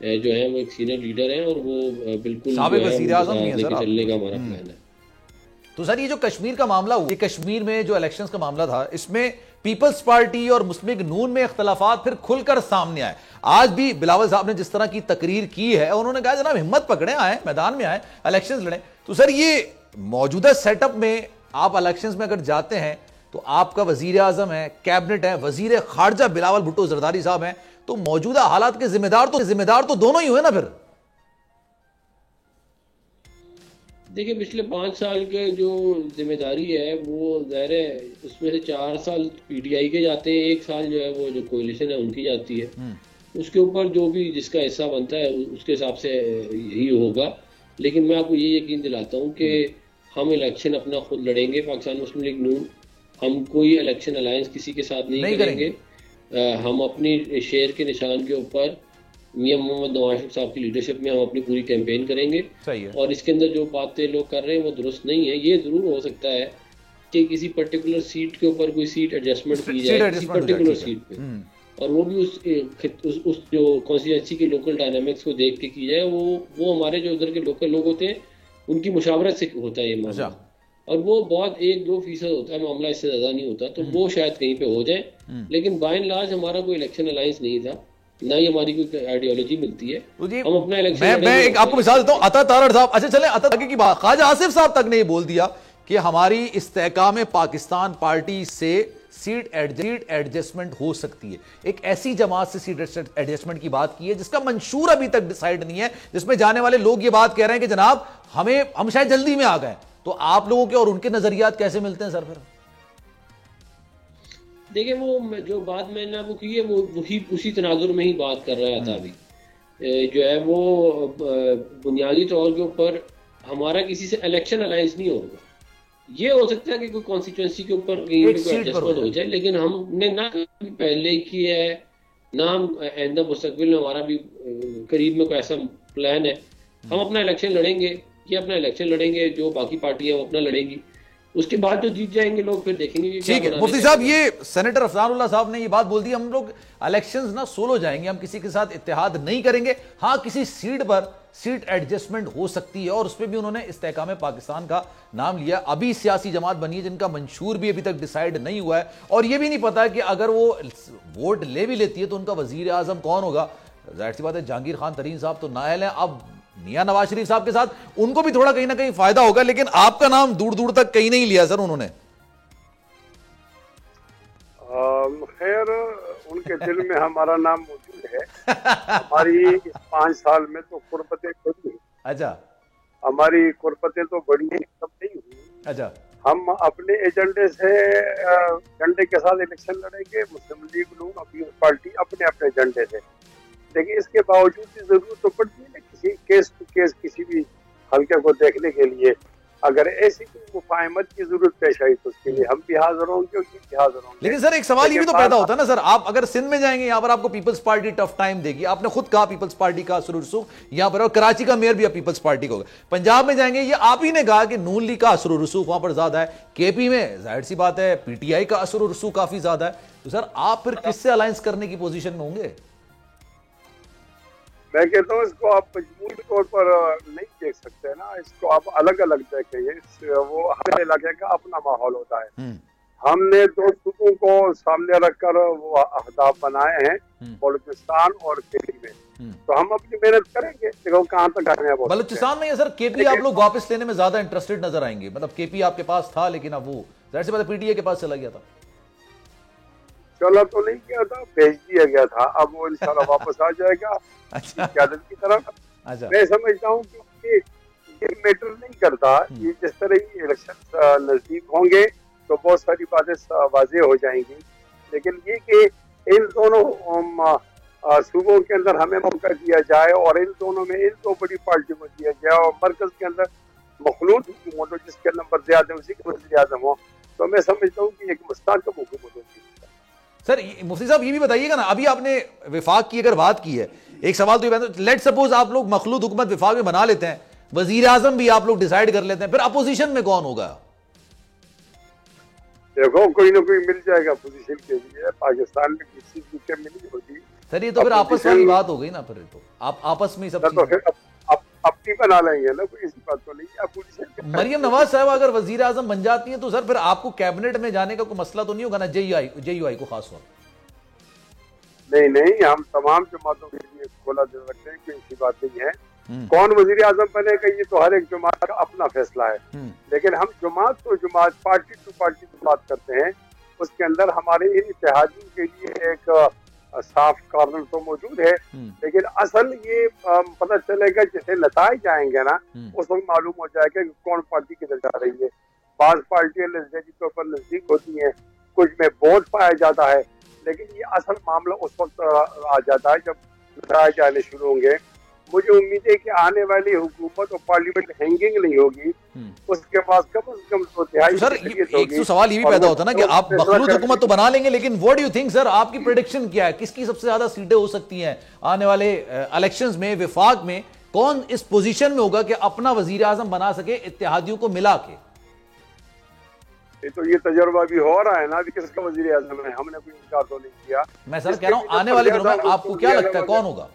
जो है वो एक सीनियर लीडर हैं और वो बिल्कुल चलने का हमारा प्लान है। तो सर, ये जो कश्मीर का मामला हुआ, ये कश्मीर में जो इलेक्शंस का मामला था, इसमें पीपल्स पार्टी और मुस्लिम लीग नून में इख्तलाफात फिर खुलकर सामने आए। आज भी बिलावल साहब ने जिस तरह की तकरीर की है, उन्होंने कहा जनाब हिम्मत पकड़े, आए मैदान में, आए इलेक्शंस लड़ें। तो सर, ये मौजूदा सेटअप में आप इलेक्शंस में अगर जाते हैं तो आपका वजीर आजम है, कैबिनेट है, वजीर खारजा बिलावल भुट्टो जरदारी साहब हैं, तो मौजूदा हालात के जिम्मेदार तो दोनों ही हुए ना फिर? देखिए, पिछले 5 साल के जो जिम्मेदारी है वो ज़ाहिर है उसमें से 4 साल PTI के जाते हैं, 1 साल जो है वो जो कोalition है उनकी जाती है। उसके ऊपर जो भी जिसका हिस्सा बनता है उसके हिसाब से यही होगा। लेकिन मैं आपको ये यकीन दिलाता हूँ कि हम इलेक्शन अपना खुद लड़ेंगे, पाकिस्तान मुस्लिम लीग नून। हम कोई इलेक्शन अलायंस किसी के साथ नहीं करेंगे। हम अपनी शेर के निशान के ऊपर मियां मोहम्मद नवाज शरीफ साहब की लीडरशिप में हम अपनी पूरी कैंपेन करेंगे। सही है। और इसके अंदर जो बातें लोग कर रहे हैं वो दुरुस्त नहीं है। ये जरूर हो सकता है कि किसी पर्टिकुलर सीट के ऊपर कोई सीट एडजस्टमेंट की जाए किसी पर्टिकुलर सीट पे, और वो भी उस जो कॉन्स्टिट्यूएंसी के लोकल डायनामिक्स को देख के की जाए। वो हमारे जो उधर के लोकल लोग होते हैं उनकी मुशावरत से होता है ये मामला, और वो बहुत 1-2% होता है मामला, इससे ज्यादा नहीं होता। तो वो शायद कहीं पे हो जाए, लेकिन बाय एंड लार्ज हमारा कोई इलेक्शन अलायंस नहीं था, ना ही हमारी कोई आइडियोलॉजी मिलती है। हम अपना इलेक्शन, मैं एक आपको मिसाल देता हूं, अता तारड़ साहब, अच्छा चले अता आगे की बात, ख्वाजा आसिफ साहब तक ने ये बोल दिया कि हमारी इस्तेहकाम पाकिस्तान पार्टी से सीट एडजस्टमेंट हो सकती है। एक ऐसी जमात से सीट एडजस्टमेंट की बात की है जिसका मंशूर अभी तक डिसाइड नहीं है, जिसमें जाने वाले लोग ये बात कह रहे हैं कि जनाब हम शायद जल्दी में आ गए। तो आप लोगों के और उनके नजरियात कैसे मिलते हैं सर फिर? देखिए, वो जो बात मैंने आपको की है वो वही उसी तनाजुर में ही बात कर रहा था अभी जो है वो बुनियादी तौर के ऊपर हमारा किसी से इलेक्शन अलायंस नहीं होगा। ये हो सकता है कि कोई कॉन्स्टिट्यूंसी के ऊपर कहीं पे कोई एडजस्टमेंट हो जाए, लेकिन हमने ना पहले की है ना हम आइंदा मुस्तकबिल में हमारा भी करीब में कोई ऐसा प्लान है। हम अपना इलेक्शन लड़ेंगे, ये अपना इलेक्शन लड़ेंगे, जो बाकी पार्टियां वो अपना लड़ेंगी, उसके बाद जो जीत जाएंगे लोग फिर देखेंगे कि ठीक है। मुफ्ती साहब, ये सेनेटर अफजानुल्लाह साहब ने ये बात बोल दी, हम लोग इलेक्शंस ना सोलो जाएंगे, हम किसी के साथ इत्तेहाद नहीं करेंगे। हाँ, किसी सीट पर सीट एडजस्टमेंट हो सकती है, और उस पर भी उन्होंने इस्तेहकाम पाकिस्तान का नाम लिया। अभी सियासी जमात बनी है जिनका मंशूर भी अभी तक डिसाइड नहीं हुआ है, और यह भी नहीं पता कि अगर वो वोट ले भी लेती है तो उनका वजीर आजम कौन होगा। जाहिर सी बात है, जहांगीर खान तरीन साहब तो नाअहल हैं, अब मियां नवाज शरीफ साहब के साथ उनको भी थोड़ा कहीं ना कहीं फायदा होगा, लेकिन आपका नाम दूर दूर तक कहीं नहीं लिया सर उन्होंने। खैर, उनके दिल में हमारा नाम मौजूद है। हमारी इस 5 साल में तो कुर्बतें बड़ी हैं। अच्छा, हमारी कुर्बतें तो बड़ी हैं, कम नहीं हुई। अच्छा, हम अपने एजेंडे से एजेंडे के साथ इलेक्शन लड़ेंगे। मुस्लिम लीग नून और पीपल्स पार्टी अपने अपने एजेंडे से, लेकिन इसके बावजूद भी जरूरत तो पड़ती है किसी केस टू केस किसी भी हल्के को देखने के लिए। अगर ऐसी कोई मुफाहमत की जरूरत पेश आई तो उसके लिए हम भी हाजिर होंगे और ये भी हाजिर होंगे। लेकिन सर एक सवाल ये भी तो पैदा होता है ना सर, आप अगर सिंध में जाएंगे, यहाँ पर आपको पीपल्स पार्टी टफ टाइम देगी। आपने खुद कहा पीपल्स पार्टी का असर रसूख यहाँ पर, और कराची का मेयर भी पीपल्स पार्टी का होगा। पंजाब में जाएंगे, ये आप ही ने कहा कि नून लीग का असर रसूख वहां पर ज्यादा है। केपी में जाहिर सी बात है पीटीआई का असर रसूख काफी ज्यादा है। तो सर आप फिर किससे अलायंस करने की पोजीशन में होंगे? मैं कहता हूँ इसको आप मजबूरी तौर पर नहीं देख सकते ना, इसको आप अलग अलग देखेंगे। वो हर इलाके का अपना माहौल होता है। हमने 2 सूबों को सामने रखकर वो अहदाफ बनाए हैं, बलूचिस्तान और केपी में। तो हम अपनी मेहनत करेंगे, देखो कहाँ तक कामयाब होते हैं। बलूचिस्तान में सर केपी आप लोग वापस लेने में ज्यादा इंटरेस्टेड नजर आएंगे, मतलब केपी आपके पास था लेकिन अब वो जाहिर सी बात है पीटीआई के पास चला गया था। चला तो नहीं गया था, भेज दिया गया था, अब वो इंशाल्लाह वापस आ जाएगा क्यादत की तरफ। अच्छा, मैं समझता हूँ कि ये मैटर नहीं करता। ये जिस तरह ही इलेक्शन नजदीक होंगे तो बहुत सारी बातें वाज़ेह हो जाएंगी, लेकिन ये कि इन दोनों सूबों के अंदर हमें मौका दिया जाए और इन दोनों में इन 2 बड़ी पार्टियों को दिया जाए और मरकज के अंदर मखलूत हुकूमत हो जिसके नंबर ज्यादा है उसी के वज़ीर आज़म हो, तो मैं समझता हूँ कि एक मुस्तक़िल हुकूमत होगी। सर मुफ्ती साहब ये भी बताइएगा ना, अभी आपने विफाक की अगर बात की है, एक सवाल तो ये, लेट सपोज आप लोग मखलूत हुकूमत विफाक में बना लेते हैं, वजीर आजम भी आप लोग डिसाइड कर लेते हैं, फिर अपोजिशन में कौन होगा? देखो कोई ना कोई मिल जाएगा पोजीशन के लिए। पाकिस्तान में किसी की कमी नहीं होगी सर। ये तो फिर आपस वाली बात हो गई ना, फिर तो आप आपस में सब तो फिर अपनी बना लेंगे ना, कोई ऐसी बात तो नहीं है। अपोजिशन मरियम नवाज साहब अगर वजीर आजम बन जाती हैं तो सर फिर आपको कैबिनेट में जाने का कोई मसला तो नहीं होगा ना, जेयूआई को खास तौर? नहीं, हम तमाम जमातों के लिए खोला दिल रखते हैं, कोई ऐसी बात नहीं है। कौन वजीर आजम बनेगा ये तो हर एक जमात का अपना फैसला है, लेकिन हम जमात तो जमात, पार्टी टू पार्टी की बात करते हैं। उसके अंदर हमारे इन इत्तेहादियों के लिए एक साफ कारण तो मौजूद है, लेकिन असल ये पता चलेगा जैसे नताए जाएंगे ना, उस वक्त मालूम हो जाएगा कि कौन पार्टी किधर जा रही है। बाज़ पार्टियां नजदीकी तौर पर नजदीक होती हैं, कुछ में बोझ पाया जाता है, लेकिन ये असल मामला उस वक्त आ जाता है जब नताए जाने शुरू होंगे। मुझे उम्मीद है कि आने वाली हुकूमत और पार्लियामेंट हैंगिंग नहीं होगी, उसके पास कम से कम तो सर एक तो सवाल ये भी पैदा होता है ना कि आप मखलूत हुकूमत तो बना लेंगे, लेकिन what do you think sir, आपकी प्रेडिक्शन क्या है, किसकी सबसे ज्यादा सीटें हो सकती हैं आने वाले इलेक्शंस में? विफाक में कौन इस पोजीशन में होगा कि अपना वजीर आजम बना सके इत्तेहादियों को मिला के? तो ये तजर्बा भी हो रहा है ना, अभी किसका वजीर आजम है, हमने कोई इनकार तो नहीं किया। मैं सर कह रहा हूं आने वाले दिनों में आपको क्या लगता है कौन होगा?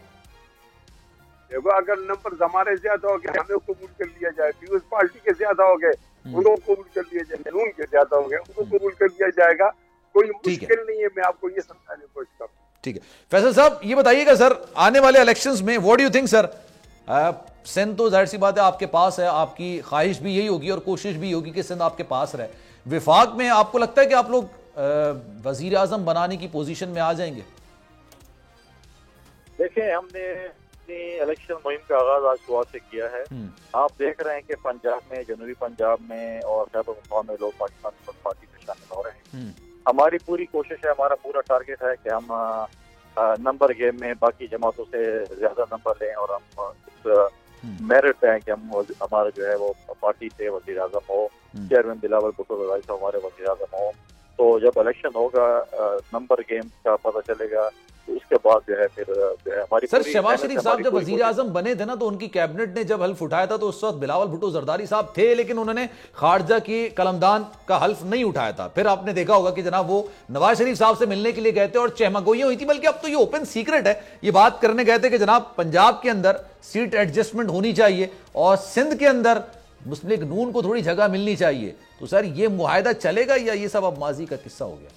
देखो अगर नंबर हमारे ज्यादा हो गए हमें कबूल कर लिया जाए, पीपल्स पार्टी के ज्यादा हो गए उनको कबूल कर लिया जाए, नून के ज्यादा हो गए उनको कबूल कर लिया जाएगा, कोई मुश्किल नहीं है। मैं आपको ये समझाने की कोशिश करूँ। ठीक है फैसल साहब, ये बताइएगा सर आने वाले इलेक्शंस में what do you think sir, Sindh तो जाहिर सी बात है आपके पास है, आपकी ख्वाहिश भी यही होगी और कोशिश भी होगी कि सिंध आपके पास रहे। विफाक में आपको लगता है कि आप लोग वजीर आजम बनाने की पोजीशन में आ जाएंगे? देखिए हमने इलेक्शन मुहिम का आगाज आज सुबह से किया है। आप देख रहे हैं कि पंजाब में, जनूबी पंजाब में और खैबर पख्तूनख्वा में लोग पाकिस्तान पीपल्स पार्टी में शामिल हो रहे हैं। हमारी पूरी कोशिश है, हमारा पूरा टारगेट है कि हम नंबर गेम में बाकी जमातों से ज्यादा नंबर लें और हम मेरिट पे हैं कि हम हमारा जो है वो पार्टी से वज़ीर आज़म हो, चेयरमैन बिलावल भुट्टो ज़रदारी साहब हमारे वज़ीर आज़म हो। तो जब इलेक्शन होगा नंबर गेम का पता चलेगा, तो उसके बाद जो है फिर जो है हमारी। सर शहबाज शरीफ साहब जब वजीर आजम बने थे ना, तो उनकी कैबिनेट ने जब हल्फ उठाया था तो उस वक्त बिलावल भुट्टो जरदारी साहब थे, लेकिन उन्होंने खारजा की कलमदान का हल्फ नहीं उठाया था। फिर आपने देखा होगा कि जनाब वो नवाज शरीफ साहब से मिलने के लिए गए थे और चहमगोइयां हुई थी, बल्कि अब तो ये ओपन सीक्रेट है, ये बात करने गए थे कि जनाब पंजाब के अंदर सीट एडजस्टमेंट होनी चाहिए और सिंध के अंदर मुस्लिम लीग नून को थोड़ी जगह मिलनी चाहिए। तो सर ये मुआहदा चलेगा या ये सब अब माजी का किस्सा हो गया?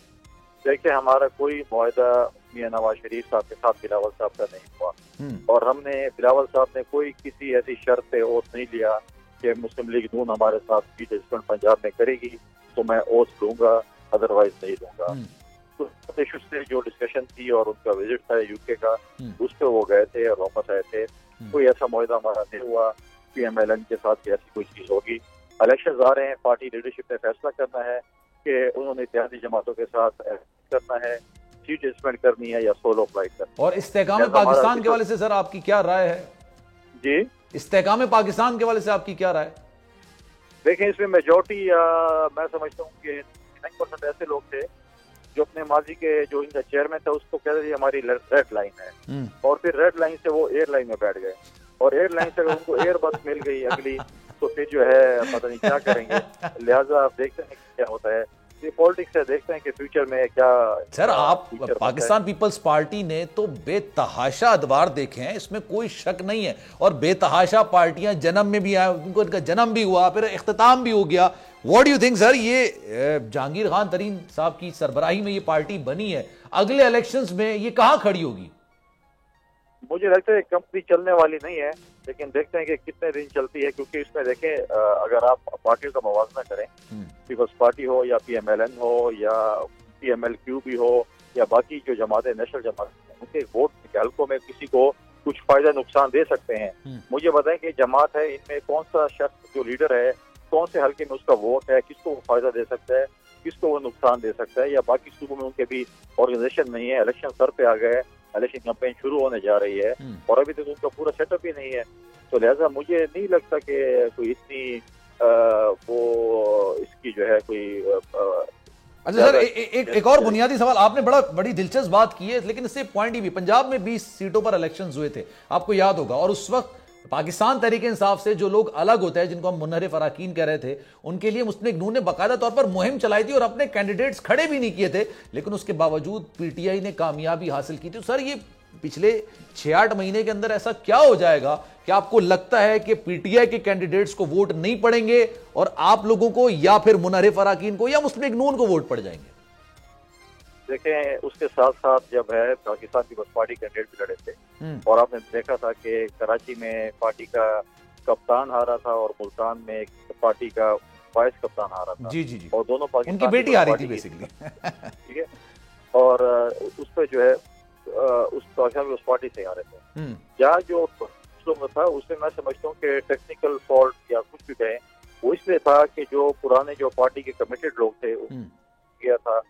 देखिए, हमारा कोई मुआहदा मियां नवाज शरीफ साहब के साथ बिलावल साहब का नहीं हुआ और हमने बिलावल साहब ने कोई किसी ऐसी शर्त पे ओथ नहीं लिया कि मुस्लिम लीग नून हमारे साथ सीट एडजस्टमेंट पंजाब में करेगी तो मैं ओथ लूंगा, अदरवाइज नहीं लूंगा। तो इशू से जो डिस्कशन थी और उनका विजिट था यूके का, उस पर वो गए थे और वापस आए थे। कोई ऐसा मुआहदा हमारा नहीं हुआ PMLN के साथ ऐसी कोई चीज होगी। इलेक्शन आ रहे हैं, पार्टी लीडरशिप ने फैसला करना है कि उन्होंने इत्तेहादी जमातों के साथ करना है, सीट एडजस्टमेंट करनी है या सोलो फ्लाइट करनी है। और इस्तेहकाम पाकिस्तान के हवाले से सर आपकी क्या राय है? जी, इस्तेहकाम पाकिस्तान के हवाले से आपकी क्या राय? देखें, इसमें मेजॉरिटी मैं समझता हूँ कि 9% ऐसे लोग थे जो अपने माजी के जो इनका चेयरमैन था उसको कह रहे थे हमारी रेड लाइन है, और फिर रेड लाइन से वो एयरलाइन में बैठ गए और एयरलाइन से उनको एयरबस मिल गई अगली, तो फिर जो है पता नहीं क्या करेंगे। लिहाजा आप देखते हैं क्या होता है, ये पॉलिटिक्स है, देखते हैं कि फ्यूचर में क्या। सर आप पाकिस्तान पीपल्स पार्टी ने तो बेतहाशा अदवार देखे हैं, इसमें कोई शक नहीं है, और बेतहाशा पार्टियां जन्म में भी आए, उनको इनका जन्म भी हुआ, फिर इख्तिताम भी हो गया। What do you think sir, ये जहांगीर खान तरीन साहब की सरबराही में ये पार्टी बनी है, अगले इलेक्शंस में ये कहां खड़ी होगी? मुझे लगता है कंपनी चलने वाली नहीं है, लेकिन देखते हैं कि कितने दिन चलती है, क्योंकि इसमें देखें अगर आप पार्टियों का मुवाजना करें, पीपल्स पार्टी हो या PMLN हो या PMLQ भी हो या बाकी जो जमातें नेशनल जमात, उनके वोट के हल्कों में किसी को कुछ फायदा नुकसान दे सकते हैं। मुझे बताएं कि जमात है, इनमें कौन सा शख्स जो लीडर है, कौन से हल्के में उसका वोट है, किसको वो फायदा दे सकता है, किसको वो नुकसान दे सकता है, या बाकी सूबों में उनके भी ऑर्गेनाइजेशन नहीं है, इलेक्शन सर पे आ गए, इलेक्शन कैंपेन शुरू होने जा रही है और अभी तक उनका पूरा सेटअप ही नहीं है। तो लिहाजा मुझे नहीं लगता कि कोई इतनी वो इसकी जो है कोई अच्छा सर, एक और बुनियादी सवाल, आपने बड़ी दिलचस्प बात की है, लेकिन इससे पॉइंट ही भी, पंजाब में 20 सीटों पर इलेक्शंस हुए थे, आपको याद होगा, और उस वक्त पाकिस्तान तहरीक इंसाफ से जो लोग अलग होते हैं, जिनको हम मुनहरिफ अराकीन कह रहे थे, उनके लिए मुस्लिम लीग नून ने बाकायदा तौर पर मुहिम चलाई थी और अपने कैंडिडेट्स खड़े भी नहीं किए थे, लेकिन उसके बावजूद PTI ने कामयाबी हासिल की थी। सर ये पिछले 6-8 महीने के अंदर ऐसा क्या हो जाएगा कि आपको लगता है कि PTI के कैंडिडेट्स को वोट नहीं पड़ेंगे और आप लोगों को या फिर मुनहरिफ अराकीन को या मुस्लिम लीग नून को वोट पड़ जाएंगे? देखें, उसके साथ साथ जब है पाकिस्तान पीपल्स पार्टी कैंडिडेट भी लड़े थे और आपने देखा था कि कराची में पार्टी का कप्तान हारा था और मुल्तान में पार्टी का वाइस कप्तान हारा था। जी जी जी, और दोनों पाकिस्तान उनकी बेटी आ रही थी बेसिकली। ठीक है, और उस पर जो है उस पाकिस्तान उस पार्टी से आ रहे थे। जहाँ जो था उसमें मैं समझता हूँ कि टेक्निकल फॉल्ट या कुछ भी कहें, वो इसलिए था कि जो पुराने जो पार्टी के कमिटेड लोग थे गया था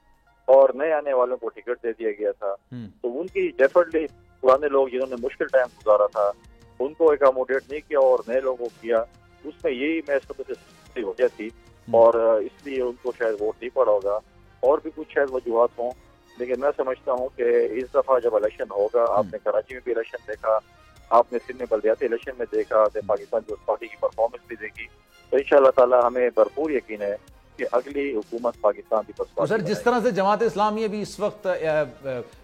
और नए आने वालों को टिकट दे दिया गया था, तो उनकी डेफिनेटली पुराने लोग जिन्होंने मुश्किल टाइम गुजारा था उनको एकोमोडेट नहीं किया और नए लोगों को किया। उसमें यही मैं सबसे वजह थी और इसलिए उनको शायद वोट नहीं पड़ा होगा, और भी कुछ शायद वजूहत हों, लेकिन मैं समझता हूँ कि इस दफा जब इलेक्शन होगा, आपने कराची में भी इलेक्शन देखा, आपने सिंध में बल्दियाती इलेक्शन में देखा, पाकिस्तान पीपल्स पार्टी की परफॉर्मेंस भी देखी, तो इंशाअल्लाह ताला हमें भरपूर यकीन है कि अगली हुकूमत पाकिस्तान पीपल्स पार्टी। सर जिस तरह से जमात इस्लामी अभी इस वक्त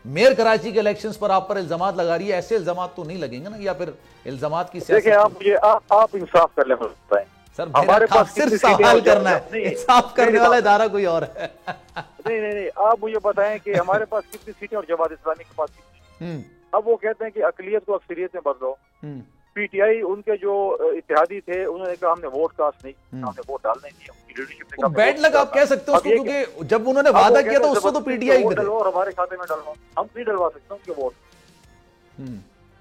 मेयर कराची के इलेक्शंस पर आप पर इल्जामात लगा रही है, ऐसे इल्जामात तो नहीं लगेंगे ना, या फिर इल्जामात की देखिए आप इंसाफ कर ले बताएं सर, हमारे पास सिर्फ सवाल करना है, इंसाफ करने वाला इदारा कोई और है। नहीं, आप मुझे बताएं कि हमारे पास कितनी सीटें और जमात इस्लामी के पास कितनी। अब वो कहते हैं कि अकलियत को अक्सरियत में बदलो। PTI उनके जो इत्तेहादी थे उन्होंने कहा हमने वोट कास्ट नहीं, हमने वोट डालना ही नहीं, उनकी लीडरशिप ने कहा बैड लक आप कह सकते हो उसको, क्योंकि जब उन्होंने वादा किया था उससे तो PTI में डलवाओ और हमारे खाते में डलवाओ, हम नहीं डलवा सकते उनके वोट।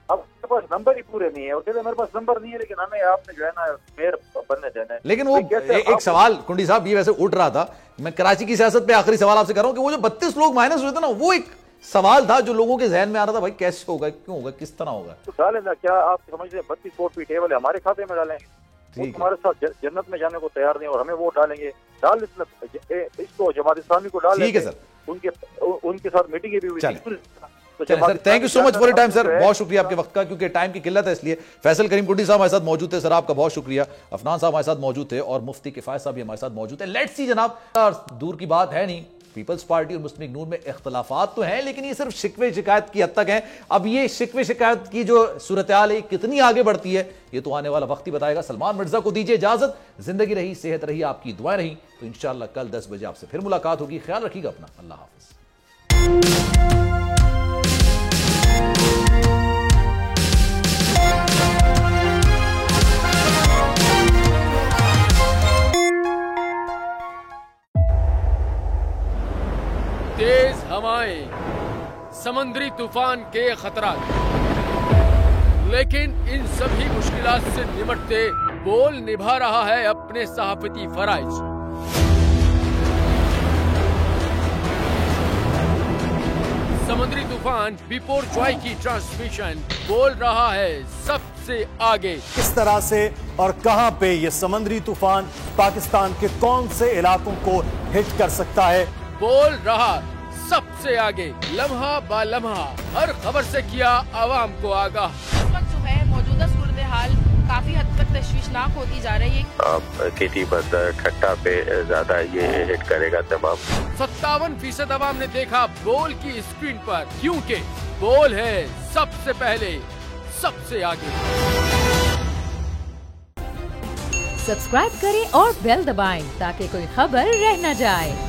अब मेरे पास नंबर ही पूरे नहीं है, और कहते मेरे पास नंबर नहीं है, लेकिन हमें आपने जो है ना मेयर बनने देना है। लेकिन वो एक सवाल कुंडी साहब ये वैसे उठ रहा था, मैं कराची की सियासत पे आखिरी सवाल आपसे कर रहा हूँ कि वो जो 32 लोग माइनस हुए थे ना, वो एक सवाल था जो लोगों के जहन में आ रहा था, भाई कैसे होगा, क्यों होगा, किस तरह होगा। तो डालें ना, क्या आप समझ रहे 32 वोट भी टेबल है हमारे खाते में डालेंगे, वो हमारे साथ जन्नत में जाने को तैयार नहीं और हमें वोट डालेंगे। डाल इसको जमात इस्लामी को डाल, ठीक है सर, उनके साथ मीटिंग भी हुई। Sir thank you so much for your time sir, बहुत शुक्रिया आपके वक्त का, क्योंकि टाइम की किल्लत है इसलिए। फैसल करीम कुंडी साहब हमारे साथ मौजूद थे, सर आपका बहुत शुक्रिया। अफनान साहब हमारे साथ मौजूद थे और मुफ्ती किफायत साहब भी हमारे साथ मौजूद है। लेट्स सी जनाब, दूर की बात है नहीं, पीपल्स पार्टी और मुस्लिम लीग नून में इख्तलाफात तो हैं, लेकिन ये सिर्फ शिकवे शिकायत की हद तक है। अब ये शिकवे शिकायत की जो सूरत हाल है कितनी आगे बढ़ती है, ये तो आने वाला वक्त ही बताएगा। सलमान मिर्जा को दीजिए इजाजत, जिंदगी रही, सेहत रही, आपकी दुआएं रही, तो इंशाअल्लाह कल 10 बजे आपसे फिर मुलाकात होगी। ख्याल रखिएगा अपना, अल्लाह हाफिज। तेज हवाएं, समुद्री तूफान के खतरा, लेकिन इन सभी मुश्किलात से निपटते बोल निभा रहा है अपने सहाफती फराइज। समुद्री तूफान बिपोरजॉय की ट्रांसमिशन बोल रहा है सबसे आगे। किस तरह से और कहां पे ये समुद्री तूफान पाकिस्तान के कौन से इलाकों को हिट कर सकता है, बोल रहा सबसे आगे। लम्हा बा लम्हा हर खबर से किया आवाम को आगाह। इस वक्त जो है मौजूदा सूरत हाल काफी हद तक तशवीशनाक होती जा रही है। केटी बंदर ठट्टा पे ज्यादा ये हिट करेगा तमाम। 57% आवाम ने देखा बोल की स्क्रीन पर, क्योंकि बोल है सबसे पहले सबसे आगे। सब्सक्राइब करें और बेल दबाएं ताकि कोई खबर रह न जाए।